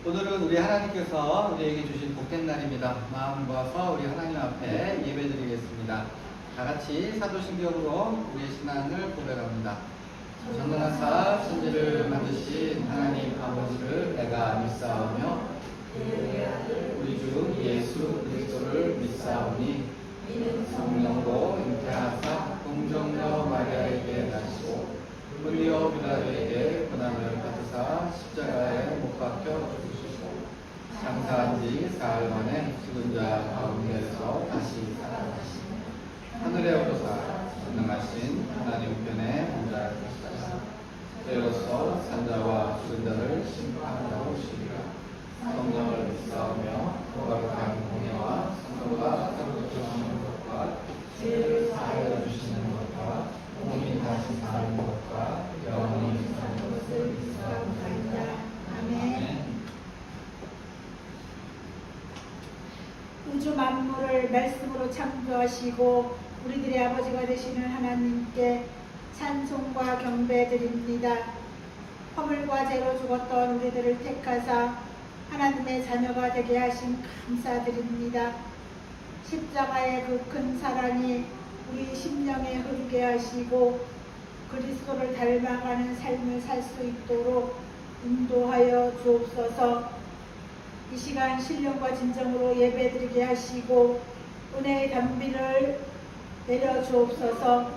오늘은 우리 하나님께서 우리에게 주신 복된 날입니다. 마음 모아서 우리 하나님 앞에 예배드리겠습니다. 다 같이 사도신경으로 우리의 신앙을 고백합니다. 전능하사 천지를 만드신 하나님 아버지를 내가 믿사오며 우리 주 예수 그리스도를 믿사오니 이는 성령으로 잉태하사 동정녀 마리아에게 나시고 본디오 빌라도에게 고난을 받으사 십자가에 못 박혀 죽으시고 장사한 지 사흘 만에 죽은 자 가운데서 다시 살아나시니 하늘에 오르사 전능하신 하나님 우편에 앉아계시다. 때로서 산자와 죽은 자를 심판하러 오시리라. 성령을 믿사오며 거룩한 공예와 성도가 서로 주시는 것과 죄를 사하여 주시는 것과 몸이 다시 사는 것과 영원히 사는 것을 믿사옵나이다. 아멘. 우주 만물을 말씀으로 창조하시고 우리들의 아버지가 되시는 하나님께 찬송과 경배드립니다. 허물과 죄로 죽었던 우리들을 택하사 하나님의 자녀가 되게 하신 감사드립니다. 십자가의 그 큰 사랑이 우리 심령에 흐르게 하시고 그리스도를 닮아가는 삶을 살 수 있도록 인도하여 주옵소서. 이 시간 신령과 진정으로 예배드리게 하시고 은혜의 담비를 내려 주옵소서.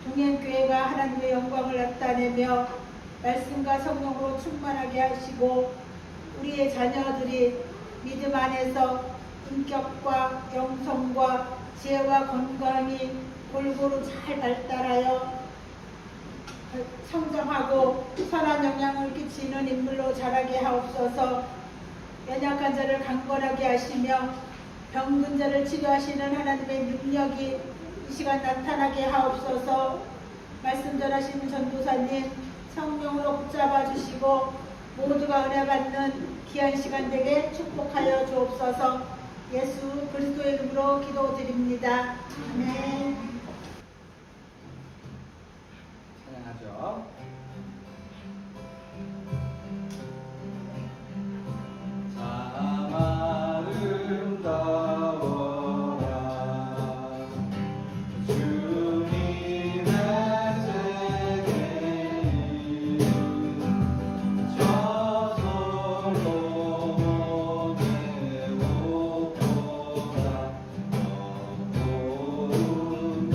동행교회가 하나님의 영광을 나타내며 말씀과 성령으로 충만하게 하시고 우리의 자녀들이 믿음 안에서 인격과 영성과 지혜와 건강이 골고루 잘 발달하여 성장하고 선한 영향을 끼치는 인물로 자라게 하옵소서. 연약한 자를 강건하게 하시며 병든 자를 치료하시는 하나님의 능력이 이 시간 나타나게 하옵소서. 말씀 전하시는 전도사님 성령으로 붙잡아 주시고 모두가 은혜 받는 귀한 시간 되게 축복하여 주옵소서. 예수 그리스도의 이름으로 기도드립니다. 아멘. 찬양하죠. 참 아름다워라 주님의 세계는 저 솔로몬의 옷보다 더 고운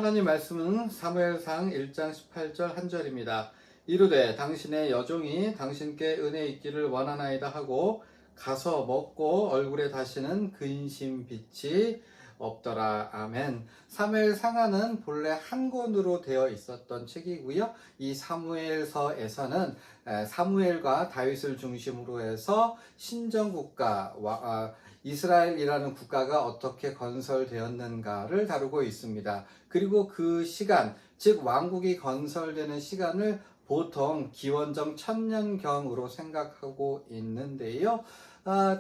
하나님 말씀은 사무엘상 1장 18절 한 절입니다. 이르되 당신의 여종이 당신께 은혜 있기를 원하나이다 하고 가서 먹고 얼굴에 다시는 근심 빛이 없더라. 아멘. 사무엘 상하는 본래 한 권으로 되어 있었던 책이고요. 이 사무엘서에서는 사무엘과 다윗을 중심으로 해서 신정국가 이스라엘이라는 국가가 어떻게 건설되었는가를 다루고 있습니다. 그리고 그 시간, 즉 왕국이 건설되는 시간을 보통 기원전 1000년경으로 생각하고 있는데요.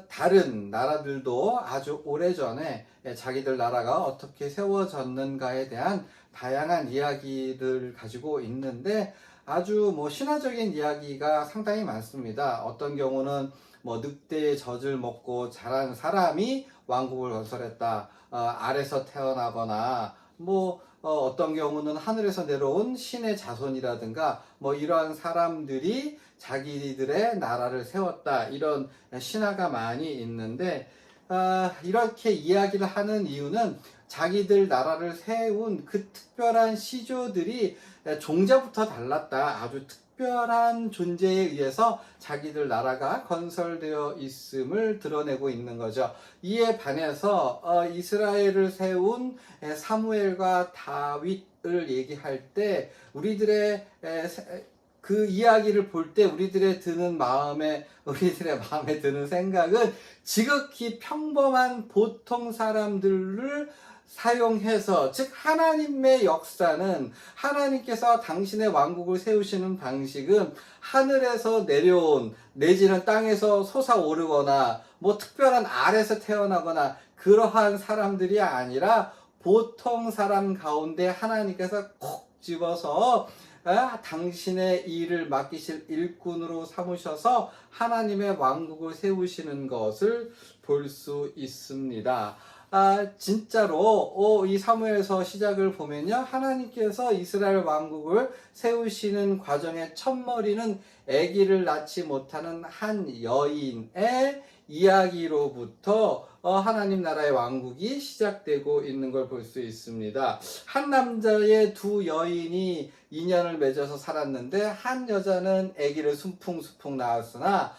다른 나라들도 아주 오래전에 자기들 나라가 어떻게 세워졌는가에 대한 다양한 이야기를 가지고 있는데 아주 신화적인 이야기가 상당히 많습니다. 어떤 경우는 늑대의 젖을 먹고 자란 사람이 왕국을 건설했다. 알에서 태어나거나 어떤 경우는 하늘에서 내려온 신의 자손이라든가 이러한 사람들이 자기들의 나라를 세웠다. 이런 신화가 많이 있는데 이렇게 이야기를 하는 이유는 자기들 나라를 세운 그 특별한 시조들이 종자부터 달랐다. 아주 특별한 존재에 의해서 자기들 나라가 건설되어 있음을 드러내고 있는 거죠. 이에 반해서 이스라엘을 세운 사무엘과 다윗을 얘기할 때 우리들의 그 이야기를 볼 때 우리들의 마음에 드는 생각은 지극히 평범한 보통 사람들을 사용해서, 즉 하나님의 역사는, 하나님께서 당신의 왕국을 세우시는 방식은 하늘에서 내려온 내지는 땅에서 솟아오르거나 특별한 알에서 태어나거나 그러한 사람들이 아니라 보통 사람 가운데 하나님께서 콕 집어서 당신의 일을 맡기실 일꾼으로 삼으셔서 하나님의 왕국을 세우시는 것을 볼 수 있습니다. 진짜로 이 사무엘서 시작을 보면요, 하나님께서 이스라엘 왕국을 세우시는 과정의 첫머리는 아기를 낳지 못하는 한 여인의 이야기로부터 하나님 나라의 왕국이 시작되고 있는 걸 볼 수 있습니다. 한 남자의 두 여인이 인연을 맺어서 살았는데 한 여자는 아기를 숨풍숨풍 낳았으나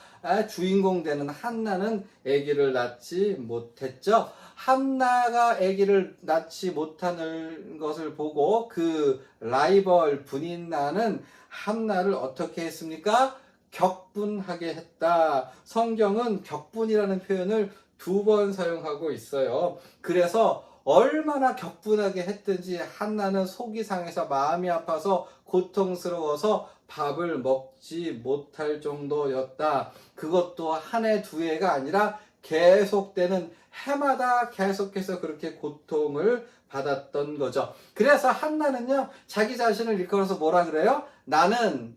주인공 되는 한나는 아기를 낳지 못했죠. 한나가 아기를 낳지 못하는 것을 보고 그 라이벌 분인나는 한나를 어떻게 했습니까? 격분하게 했다. 성경은 격분이라는 표현을 2번 사용하고 있어요. 그래서 얼마나 격분하게 했든지 한나는 속이 상해서 마음이 아파서 고통스러워서 밥을 먹지 못할 정도였다. 그것도 한 해, 2해가 아니라 계속되는 해마다 계속해서 그렇게 고통을 받았던 거죠. 그래서 한나는요, 자기 자신을 일컬어서 뭐라 그래요? 나는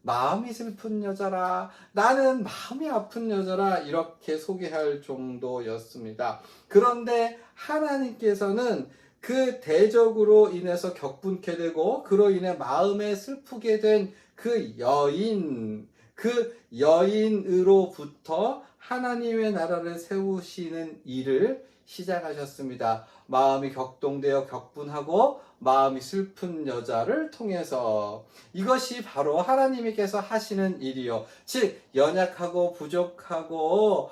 마음이 슬픈 여자라, 나는 마음이 아픈 여자라, 이렇게 소개할 정도였습니다. 그런데 하나님께서는 그 대적으로 인해서 격분케 되고 그로 인해 마음에 슬프게 된 그 여인으로부터 하나님의 나라를 세우시는 일을 시작하셨습니다. 마음이 격동되어 격분하고 마음이 슬픈 여자를 통해서, 이것이 바로 하나님께서 하시는 일이요, 즉 연약하고 부족하고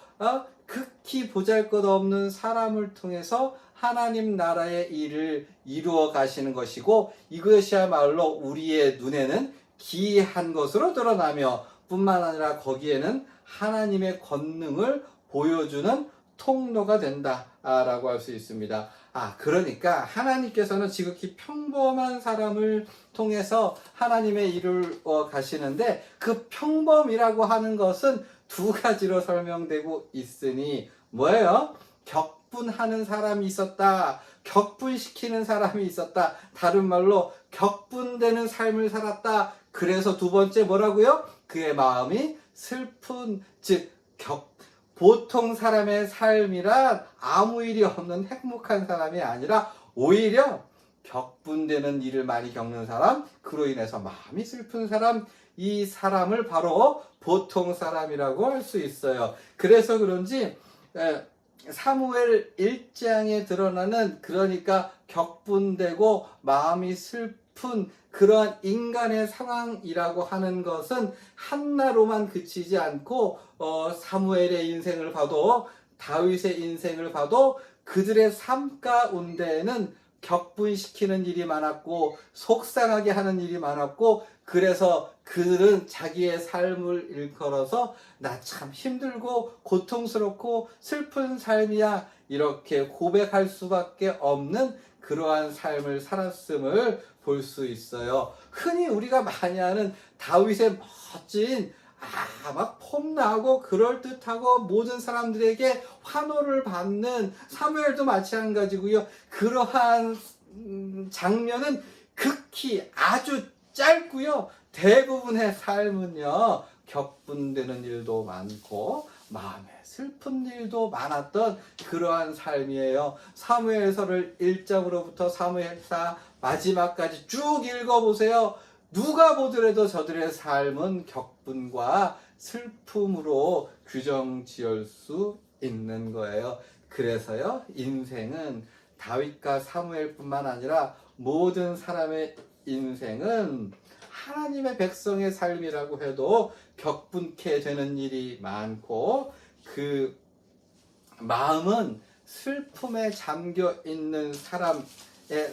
극히 보잘것없는 사람을 통해서 하나님 나라의 일을 이루어 가시는 것이고, 이것이야말로 우리의 눈에는 기이한 것으로 드러나며 뿐만 아니라 거기에는 하나님의 권능을 보여주는 통로가 된다라고 할 수 있습니다. 그러니까 하나님께서는 지극히 평범한 사람을 통해서 하나님의 일을 가시는데, 그 평범이라고 하는 것은 2가지로 설명되고 있으니 뭐예요? 격분하는 사람이 있었다, 격분시키는 사람이 있었다, 다른 말로 격분되는 삶을 살았다. 그래서 2번째 뭐라고요? 그의 마음이 슬픈, 즉 보통 사람의 삶이란 아무 일이 없는 행복한 사람이 아니라 오히려 격분되는 일을 많이 겪는 사람, 그로 인해서 마음이 슬픈 사람, 이 사람을 바로 보통 사람이라고 할 수 있어요. 그래서 그런지 사무엘 1장에 드러나는, 그러니까 격분되고 마음이 슬픈 그러한 인간의 상황이라고 하는 것은 한나로만 그치지 않고 사무엘의 인생을 봐도, 다윗의 인생을 봐도 그들의 삶 가운데에는 격분시키는 일이 많았고 속상하게 하는 일이 많았고, 그래서 그들은 자기의 삶을 일컬어서 나 참 힘들고 고통스럽고 슬픈 삶이야, 이렇게 고백할 수밖에 없는 그러한 삶을 살았음을 볼 수 있어요. 흔히 우리가 많이 아는 다윗의 멋진 막 폼나고 그럴듯하고 모든 사람들에게 환호를 받는 사무엘도 마찬가지고요. 그러한 장면은 극히 아주 짧고요. 대부분의 삶은요, 격분되는 일도 많고 마음에 슬픈 일도 많았던 그러한 삶이에요. 사무엘서를 1장으로부터 사무엘사 마지막까지 쭉 읽어보세요. 누가 보더라도 저들의 삶은 격분과 슬픔으로 규정 지을 수 있는 거예요. 그래서요, 인생은 다윗과 사무엘뿐만 아니라 모든 사람의 인생은 하나님의 백성의 삶이라고 해도 격분케 되는 일이 많고, 그 마음은 슬픔에 잠겨 있는 사람의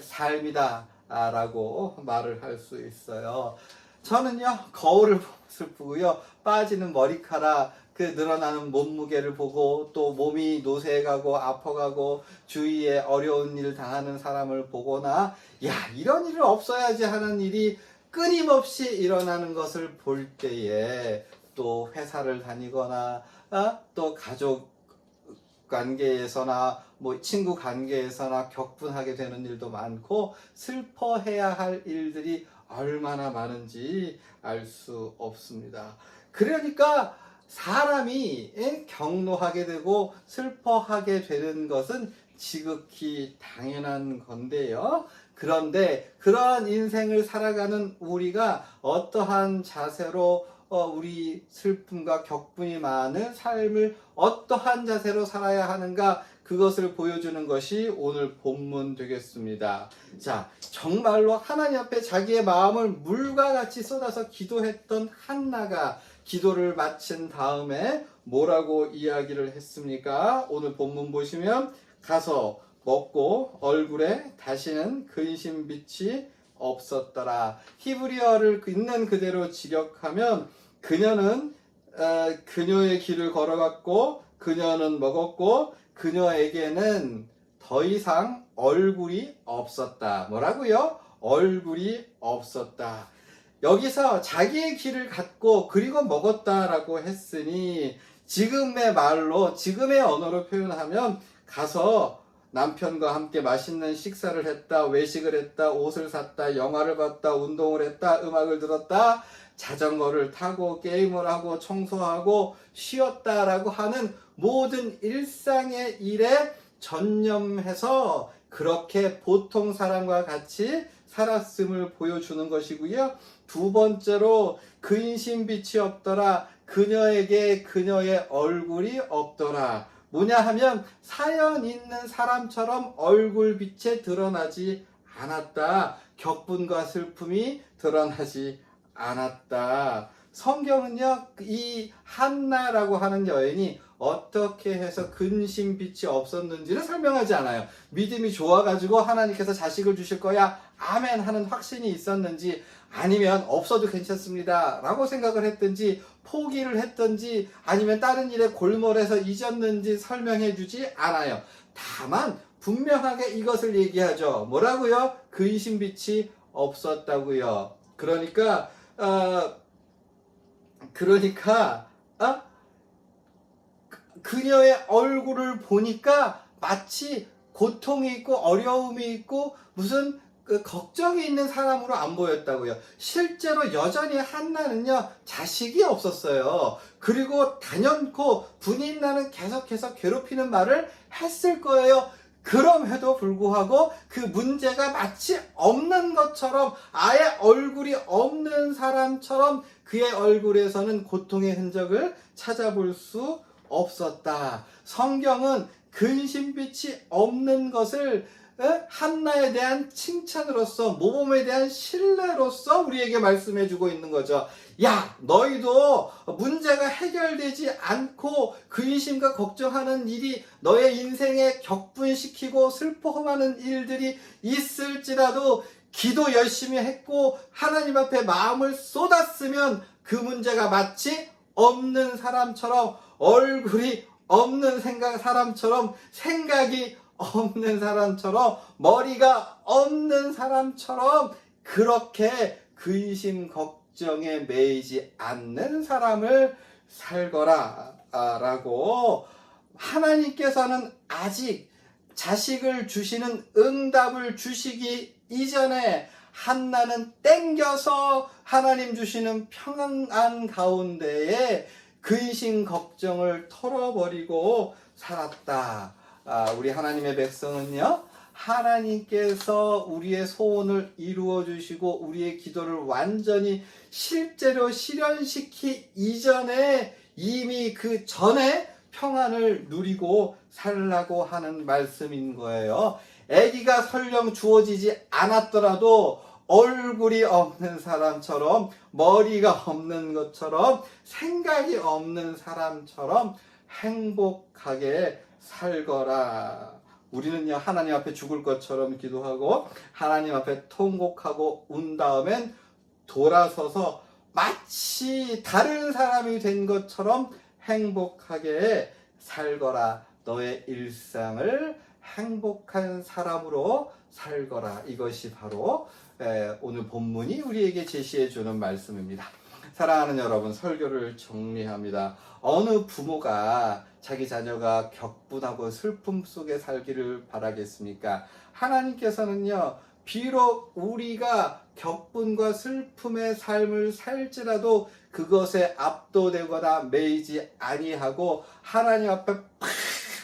삶이다 라고 말을 할 수 있어요. 저는요, 거울을 보고 슬프고요, 빠지는 머리카락, 그 늘어나는 몸무게를 보고, 또 몸이 노쇠해가고 아파가고 주위에 어려운 일을 당하는 사람을 보거나, 야, 이런 일은 없어야지 하는 일이 끊임없이 일어나는 것을 볼 때에, 또 회사를 다니거나 또 가족 관계에서나 친구 관계에서나 격분하게 되는 일도 많고 슬퍼해야 할 일들이 얼마나 많은지 알 수 없습니다. 그러니까 사람이 격노하게 되고 슬퍼하게 되는 것은 지극히 당연한 건데요. 그런데 그러한 인생을 살아가는 우리가 어떠한 자세로 우리 슬픔과 격분이 많은 삶을 어떠한 자세로 살아야 하는가, 그것을 보여주는 것이 오늘 본문 되겠습니다. 자, 정말로 하나님 앞에 자기의 마음을 물과 같이 쏟아서 기도했던 한나가 기도를 마친 다음에 뭐라고 이야기를 했습니까? 오늘 본문 보시면, 가서 먹고 얼굴에 다시는 근심빛이 없었더라. 히브리어를 있는 그대로 직역하면, 그녀는 그녀의 길을 걸어갔고 그녀는 먹었고 그녀에게는 더 이상 얼굴이 없었다. 뭐라고요? 얼굴이 없었다. 여기서 자기의 길을 갔고 그리고 먹었다라고 했으니, 지금의 말로, 지금의 언어로 표현하면, 가서 남편과 함께 맛있는 식사를 했다, 외식을 했다, 옷을 샀다, 영화를 봤다, 운동을 했다, 음악을 들었다, 자전거를 타고 게임을 하고 청소하고 쉬었다라고 하는 모든 일상의 일에 전념해서 그렇게 보통 사람과 같이 살았음을 보여주는 것이고요. 두 번째로, 근심빛이 없더라. 그녀에게 그녀의 얼굴이 없더라. 뭐냐 하면, 사연 있는 사람처럼 얼굴빛에 드러나지 않았다. 격분과 슬픔이 드러나지 않았다. 성경은요, 이 한나라고 하는 여인이 어떻게 해서 근심빛이 없었는지를 설명하지 않아요. 믿음이 좋아가지고 하나님께서 자식을 주실 거야, 아멘 하는 확신이 있었는지, 아니면 없어도 괜찮습니다 라고 생각을 했든지, 포기를 했든지, 아니면 다른 일에 골몰해서 잊었는지 설명해 주지 않아요. 다만 분명하게 이것을 얘기하죠. 뭐라고요? 근심빛이 없었다고요. 그러니까 그녀의 얼굴을 보니까 마치 고통이 있고 어려움이 있고 무슨 걱정이 있는 사람으로 안 보였다고요. 실제로 여전히 한나는요, 자식이 없었어요. 그리고 단연코 분인나는 계속해서 괴롭히는 말을 했을 거예요. 그럼에도 불구하고 그 문제가 마치 없는 것처럼, 아예 얼굴이 없는 사람처럼 그의 얼굴에서는 고통의 흔적을 찾아볼 수 없었다. 성경은 근심빛이 없는 것을 한나에 대한 칭찬으로서, 모범에 대한 신뢰로서 우리에게 말씀해주고 있는 거죠. 야, 너희도 문제가 해결되지 않고 근심과 걱정하는 일이 너의 인생에 격분시키고 슬퍼하는 일들이 있을지라도 기도 열심히 했고 하나님 앞에 마음을 쏟았으면 그 문제가 마치 없는 사람처럼, 얼굴이 없는 사람처럼, 생각이 없는 사람처럼, 머리가 없는 사람처럼 그렇게 근심 걱정에 매이지 않는 사람을 살거라 라고 하나님께서는 아직 자식을 주시는 응답을 주시기 이전에 한나는 땡겨서 하나님 주시는 평안 가운데에 근심 걱정을 털어버리고 살았다. 우리 하나님의 백성은요, 하나님께서 우리의 소원을 이루어 주시고 우리의 기도를 완전히 실제로 실현시키기 이전에 이미 그 전에 평안을 누리고 살라고 하는 말씀인 거예요. 아기가 설령 주어지지 않았더라도 얼굴이 없는 사람처럼, 머리가 없는 것처럼, 생각이 없는 사람처럼 행복하게 살거라. 우리는요, 하나님 앞에 죽을 것처럼 기도하고 하나님 앞에 통곡하고 운 다음엔 돌아서서 마치 다른 사람이 된 것처럼 행복하게 살거라. 너의 일상을 행복한 사람으로 살거라. 이것이 바로 오늘 본문이 우리에게 제시해 주는 말씀입니다. 사랑하는 여러분, 설교를 정리합니다. 어느 부모가 자기 자녀가 격분하고 슬픔 속에 살기를 바라겠습니까? 하나님께서는요, 비록 우리가 격분과 슬픔의 삶을 살지라도 그것에 압도되거나 매이지 아니하고 하나님 앞에 팍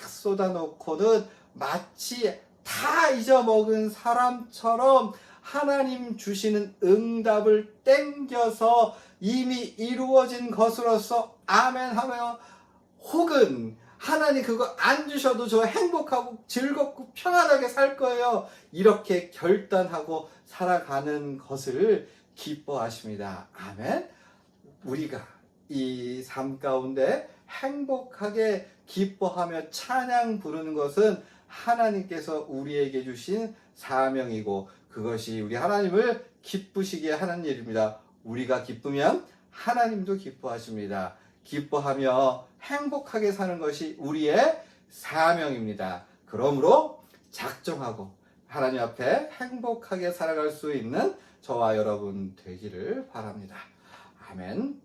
쏟아놓고는 마치 다 잊어먹은 사람처럼 하나님 주시는 응답을 땡겨서 이미 이루어진 것으로서 아멘하며, 혹은 하나님 그거 안 주셔도 저 행복하고 즐겁고 평안하게 살 거예요, 이렇게 결단하고 살아가는 것을 기뻐하십니다. 아멘. 우리가 이 삶 가운데 행복하게 기뻐하며 찬양 부르는 것은 하나님께서 우리에게 주신 사명이고 그것이 우리 하나님을 기쁘시게 하는 일입니다. 우리가 기쁘면 하나님도 기뻐하십니다. 기뻐하며 행복하게 사는 것이 우리의 사명입니다. 그러므로 작정하고 하나님 앞에 행복하게 살아갈 수 있는 저와 여러분 되기를 바랍니다. 아멘.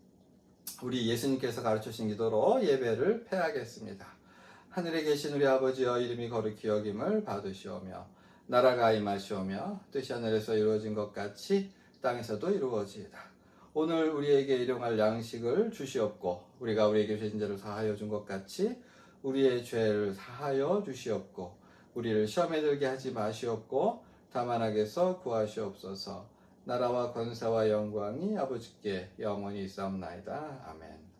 우리 예수님께서 가르치신 기도로 예배를 폐하겠습니다. 하늘에 계신 우리 아버지여, 이름이 거룩히 여김을 받으시오며 나라가 임하시오며 뜻이 하늘에서 이루어진 것 같이 땅에서도 이루어지이다. 오늘 우리에게 일용할 양식을 주시옵고 우리가 우리에게 죄진 자를 사하여 준 것 같이 우리의 죄를 사하여 주시옵고 우리를 시험에 들게 하지 마시옵고 다만 악에서 구하시옵소서. 나라와 권세와 영광이 아버지께 영원히 있사옵나이다. 아멘.